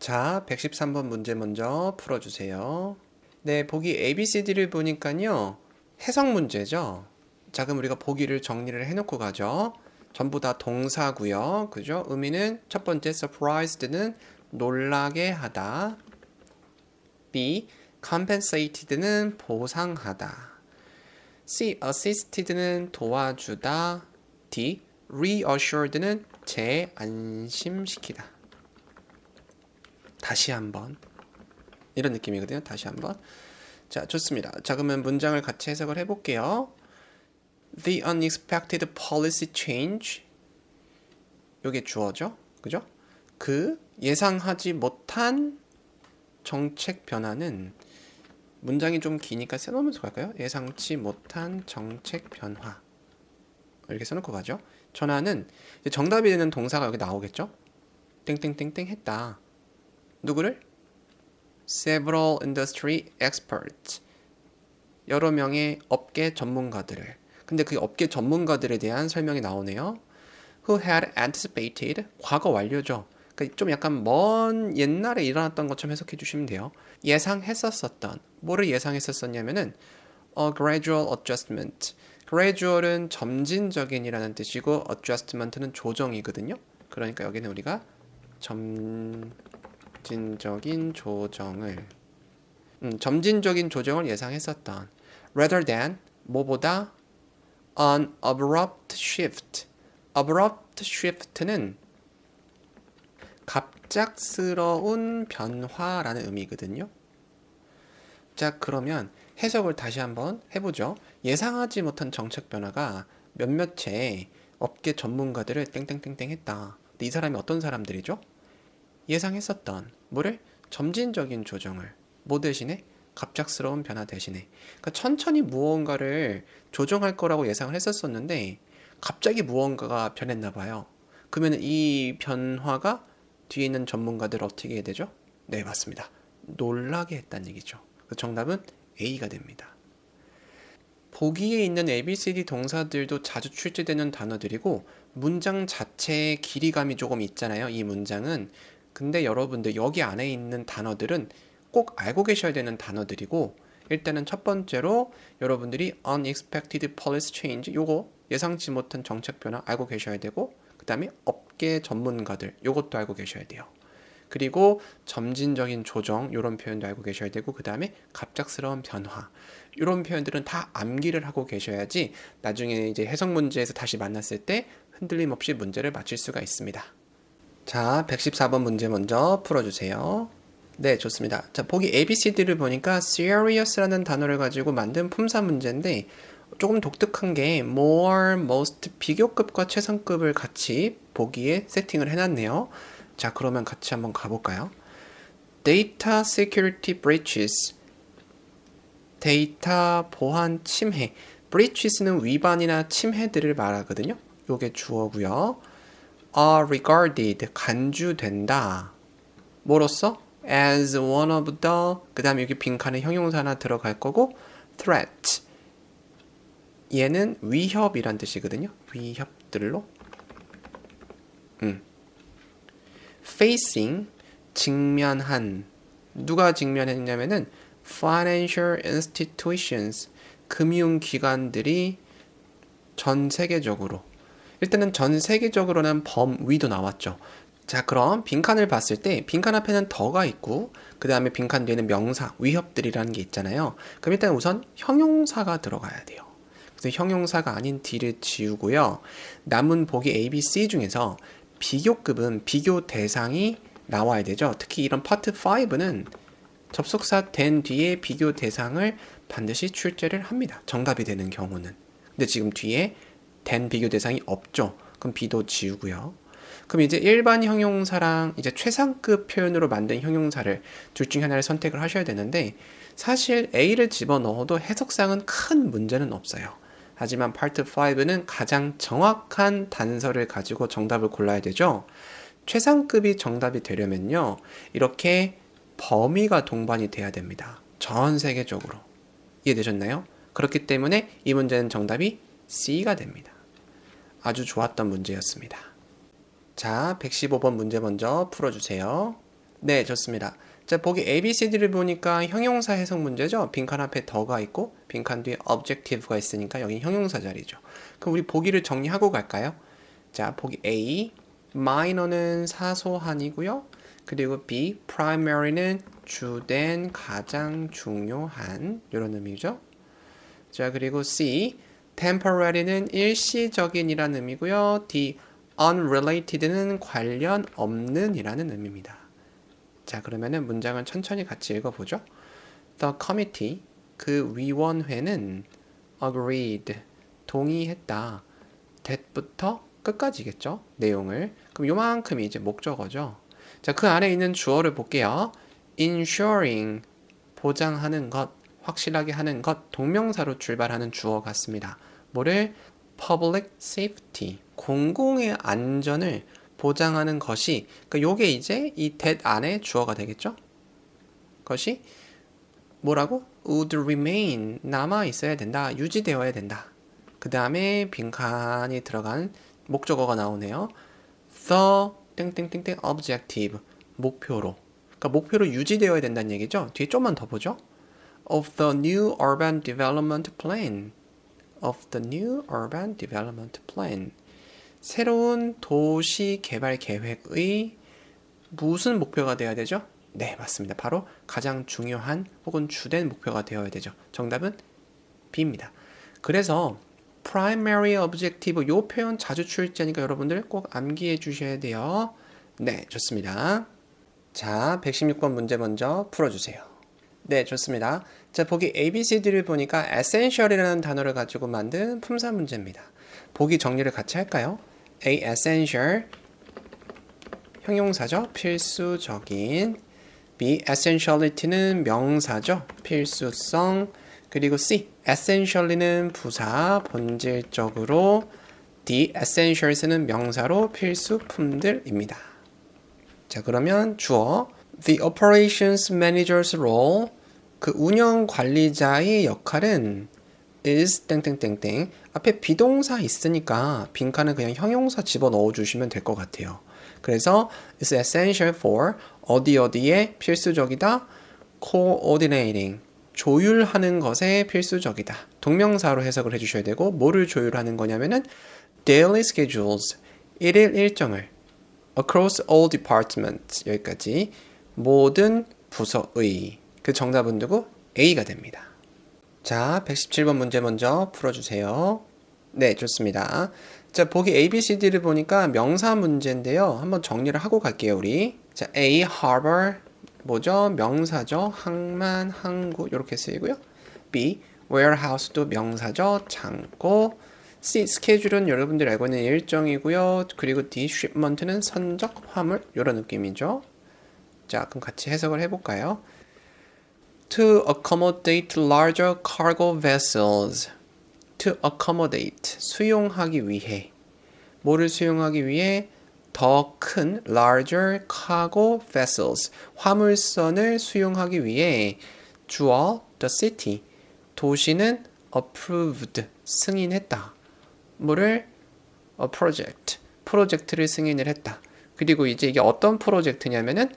자, 113번 문제 먼저 풀어주세요. 네, 보기 ABCD를 보니까요. 해석 문제죠. 자, 그럼 우리가 보기를 정리를 해놓고 가죠. 전부 다 동사고요. 그죠? 의미는 첫 번째 surprised는 놀라게 하다. B. compensated는 보상하다. C. assisted는 도와주다. D. reassured는 재안심시키다. 다시 한번 이런 느낌이거든요. 다시 한번. 자, 좋습니다. 자, 그러면 문장을 같이 해석을 해볼게요. The unexpected policy change. 요게 주어죠. 그죠? 그 예상하지 못한 정책 변화는 문장이 좀 기니까 써놓으면서 갈까요? 예상치 못한 정책 변화. 이렇게 써놓고 가죠. 전화는 이제 정답이 되는 동사가 여기 나오겠죠? 땡땡땡땡 했다. 누구를? Several industry experts. 여러 명의 업계 전문가들을. 근데 그 업계 전문가들에 대한 설명이 나오네요. Who had anticipated. 과거 완료죠. 그러니까 좀 약간 먼 옛날에 일어났던 것처럼 해석해 주시면 돼요. 예상했었던. 뭐를 예상했었었냐면은 a gradual adjustment. gradual은 점진적인이라는 뜻이고 adjustment는 조정이거든요. 그러니까 여기는 우리가 점진적인 조정을 예상했었던 rather than 뭐보다 an abrupt shift. abrupt shift는 갑작스러운 변화라는 의미거든요. 자, 그러면 해석을 다시 한번 해보죠. 예상하지 못한 정책 변화가 몇몇의 업계 전문가들을 땡땡땡땡 했다. 근데 이 사람이 어떤 사람들이죠? 예상했었던 뭐를? 점진적인 조정을. 뭐 대신에? 갑작스러운 변화 대신에. 그러니까 천천히 무언가를 조정할 거라고 예상을 했었었는데 갑자기 무언가가 변했나 봐요. 그러면 이 변화가 뒤에 있는 전문가들 어떻게 해야 되죠? 네, 맞습니다. 놀라게 했다는 얘기죠. 정답은 A가 됩니다. 보기에 있는 ABCD 동사들도 자주 출제되는 단어들이고 문장 자체의 길이감이 조금 있잖아요. 이 문장은. 근데 여러분들 여기 안에 있는 단어들은 꼭 알고 계셔야 되는 단어들이고 일단은 첫 번째로 여러분들이 unexpected policy change 요거 예상치 못한 정책 변화 알고 계셔야 되고 그 다음에 업계 전문가들 요것도 알고 계셔야 돼요. 그리고 점진적인 조정 이런 표현도 알고 계셔야 되고 그 다음에 갑작스러운 변화 이런 표현들은 다 암기를 하고 계셔야지 나중에 이제 해석 문제에서 다시 만났을 때 흔들림 없이 문제를 맞힐 수가 있습니다. 자, 114번 문제 먼저 풀어주세요. 네, 좋습니다. 자, 보기 ABCD를 보니까 serious라는 단어를 가지고 만든 품사 문제인데 조금 독특한 게 more, most, 비교급과 최상급을 같이 보기에 세팅을 해놨네요. 자, 그러면 같이 한번 가볼까요? Data security breaches. 데이터 보안 침해. breaches는 위반이나 침해들을 말하거든요. 요게 주어고요. are regarded. 간주된다. 뭐로써? as one of the. 그 다음에 여기 빈칸에 형용사 하나 들어갈 거고 threat. 얘는 위협이란 뜻이거든요. 위협들로. facing, 직면한. 누가 직면했냐면은 financial institutions, 금융기관들이 전 세계적으로. 일단은 전 세계적으로는 범위도 나왔죠. 자, 그럼 빈칸을 봤을 때 빈칸 앞에는 더가 있고 그 다음에 빈칸 뒤에는 명사, 위협들이라는 게 있잖아요. 그럼 일단 우선 형용사가 들어가야 돼요. 그래서 형용사가 아닌 D를 지우고요. 남은 보기 A, B, C 중에서 비교급은 비교 대상이 나와야 되죠. 특히 이런 파트 5는 접속사 된 뒤에 비교 대상을 반드시 출제를 합니다. 정답이 되는 경우는. 근데 지금 뒤에 된 비교 대상이 없죠. 그럼 B도 지우고요. 그럼 이제 일반 형용사랑 이제 최상급 표현으로 만든 형용사를 둘 중에 하나를 선택을 하셔야 되는데 사실 A를 집어넣어도 해석상은 큰 문제는 없어요. 하지만 파트 5는 가장 정확한 단서를 가지고 정답을 골라야 되죠. 최상급이 정답이 되려면요. 이렇게 범위가 동반이 돼야 됩니다. 전 세계적으로. 이해되셨나요? 그렇기 때문에 이 문제는 정답이 C가 됩니다. 아주 좋았던 문제였습니다. 자, 115번 문제 먼저 풀어주세요. 네, 좋습니다. 자, 보기 A, B, C, D를 보니까 형용사 해석 문제죠. 빈칸 앞에 더가 있고 빈칸 뒤에 objective가 있으니까 여기 형용사 자리죠. 그럼 우리 보기를 정리하고 갈까요? 자, 보기 A, minor는 사소한이고요. 그리고 B, primary는 주된, 가장 중요한 이런 의미죠. 자, 그리고 C, temporary는 일시적인이라는 의미고요. D, unrelated는 관련 없는 이라는 의미입니다. 자, 그러면은 문장을 천천히 같이 읽어보죠. The committee, 그 위원회는 agreed, 동의했다. that부터 끝까지겠죠? 내용을. 그럼 요만큼이 이제 목적어죠. 자, 그 안에 있는 주어를 볼게요. ensuring, 보장하는 것, 확실하게 하는 것, 동명사로 출발하는 주어 같습니다. 뭐를? public safety, 공공의 안전을 보장하는 것이, 그러니까 요게 이제 이 that 안에 주어가 되겠죠? 것이 뭐라고? would remain, 남아 있어야 된다, 유지되어야 된다. 그 다음에 빈칸이 들어간 목적어가 나오네요. the 땡땡땡땡 objective, 목표로. 그러니까 목표로 유지되어야 된다는 얘기죠. 뒤에 좀만 더 보죠. of the new urban development plan. of the new urban development plan. 새로운 도시 개발 계획의 무슨 목표가 되어야 되죠? 네, 맞습니다. 바로 가장 중요한 혹은 주된 목표가 되어야 되죠. 정답은 B입니다. 그래서 primary objective 이 표현 자주 출제하니까 여러분들 꼭 암기해 주셔야 돼요. 네, 좋습니다. 자, 116번 문제 먼저 풀어주세요. 네, 좋습니다. 자, 보기 A, B, C, D를 보니까 essential이라는 단어를 가지고 만든 품사 문제입니다. 보기 정리를 같이 할까요? A, essential, 형용사죠. 필수적인. B, essentiality는 명사죠. 필수성. 그리고 C, essentially는 부사, 본질적으로. D, essentials는 명사로 필수품들입니다. 자, 그러면 주어. The operations manager's role, 그 운영 관리자의 역할은 is 땡땡땡땡. 앞에 비동사 있으니까 빈칸은 그냥 형용사 집어넣어 주시면 될 것 같아요. 그래서 is essential for 어디에 필수적이다. coordinating, 조율하는 것에 필수적이다. 동명사로 해석을 해주셔야 되고 뭐를 조율하는 거냐면은 daily schedules, 일일 일정을 across all departments, 여기까지 모든 부서의. 그 정답은 누구? A가 됩니다. 자, 117번 문제 먼저 풀어주세요. 네, 좋습니다. 자, 보기 A, B, C, D를 보니까 명사 문제인데요. 한번 정리를 하고 갈게요, 우리. 자, A, harbor, 뭐죠? 명사죠. 항만, 항구, 이렇게 쓰이고요. B, warehouse도 명사죠. 창고. C, 스케줄은 여러분들이 알고 있는 일정이고요. 그리고 D, shipment는 선적, 화물, 이런 느낌이죠. 자, 그럼 같이 해석을 해볼까요? To accommodate larger cargo vessels. To accommodate, 수용하기 위해. 뭐를 수용하기 위해? 더 큰 larger cargo vessels, 화물선을 수용하기 위해 주어 the city, 도시는 approved, 승인했다. 뭐를? a project, 프로젝트를 승인을 했다. 그리고 이제 이게 어떤 프로젝트냐면은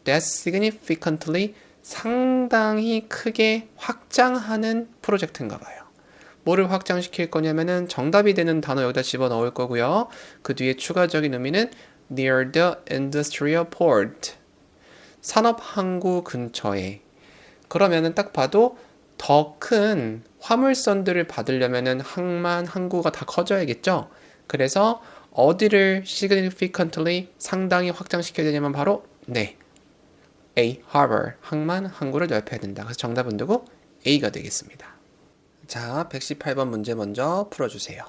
that significantly, 상당히 크게 확장하는 프로젝트인가 봐요. 뭐를 확장시킬 거냐면은 정답이 되는 단어 여기다 집어넣을 거고요. 그 뒤에 추가적인 의미는 near the industrial port, 산업항구 근처에. 그러면은 딱 봐도 더 큰 화물선들을 받으려면은 항만, 항구가 다 커져야겠죠. 그래서 어디를 significantly, 상당히 확장시켜야 되냐면 바로 네, A, harbor, 항만, 항구를 넓혀야 된다. 그래서 정답은 누구? A가 되겠습니다. 자, 118번 문제 먼저 풀어주세요.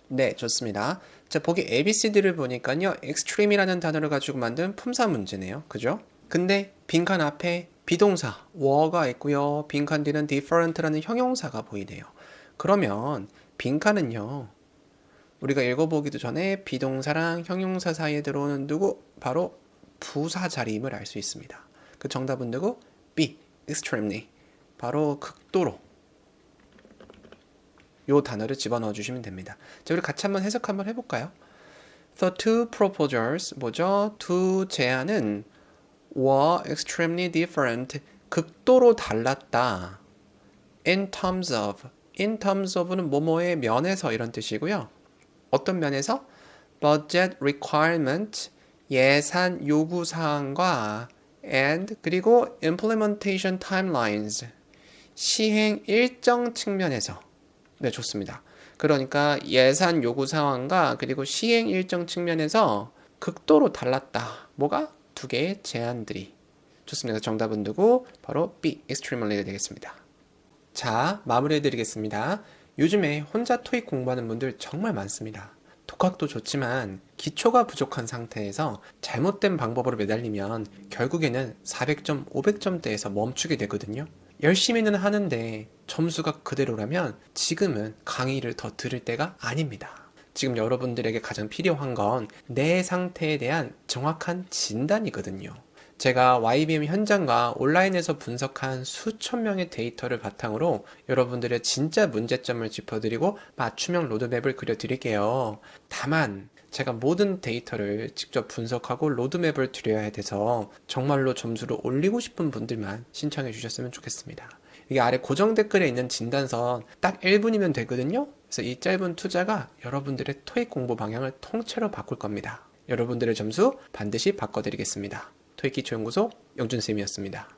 네, 좋습니다. 자, 보기 A, B, C, D를 보니까요. extreme이라는 단어를 가지고 만든 품사 문제네요. 그죠? 근데 빈칸 앞에 비동사, were가 있고요. 빈칸 뒤는 different라는 형용사가 보이네요. 그러면 빈칸은요. 우리가 읽어보기도 전에 비동사랑 형용사 사이에 들어오는 누구? 바로 부사 자리임을 알 수 있습니다. 그 정답은 누구? B, extremely. 바로 극도로. 요 단어를 집어넣어 주시면 됩니다. 자, 우리 같이 한번 해석 한번 해볼까요? The two proposals, 뭐죠? 두 제안은 were extremely different. 극도로 달랐다. In terms of는 뭐뭐의 면에서 이런 뜻이고요. 어떤 면에서? budget requirement, 예산 요구 사항과 and 그리고 implementation timelines, 시행 일정 측면에서. 네, 좋습니다. 그러니까 예산 요구 상황과 그리고 시행 일정 측면에서 극도로 달랐다. 뭐가? 두 개의 제안들이. 좋습니다. 정답은 누구? 바로 B, extremely가 되겠습니다. 자, 마무리해드리겠습니다. 요즘에 혼자 토익 공부하는 분들 정말 많습니다. 독학도 좋지만 기초가 부족한 상태에서 잘못된 방법으로 매달리면 결국에는 400점, 500점대에서 멈추게 되거든요. 열심히는 하는데 점수가 그대로라면 지금은 강의를 더 들을 때가 아닙니다. 지금 여러분들에게 가장 필요한 건 내 상태에 대한 정확한 진단이거든요. 제가 YBM 현장과 온라인에서 분석한 수천 명의 데이터를 바탕으로 여러분들의 진짜 문제점을 짚어드리고 맞춤형 로드맵을 그려드릴게요. 다만 제가 모든 데이터를 직접 분석하고 로드맵을 드려야 돼서 정말로 점수를 올리고 싶은 분들만 신청해 주셨으면 좋겠습니다. 이게 아래 고정 댓글에 있는 진단선 딱 1분이면 되거든요. 그래서 이 짧은 투자가 여러분들의 토익 공부 방향을 통째로 바꿀 겁니다. 여러분들의 점수 반드시 바꿔드리겠습니다. 토익기초연구소 영준쌤이었습니다.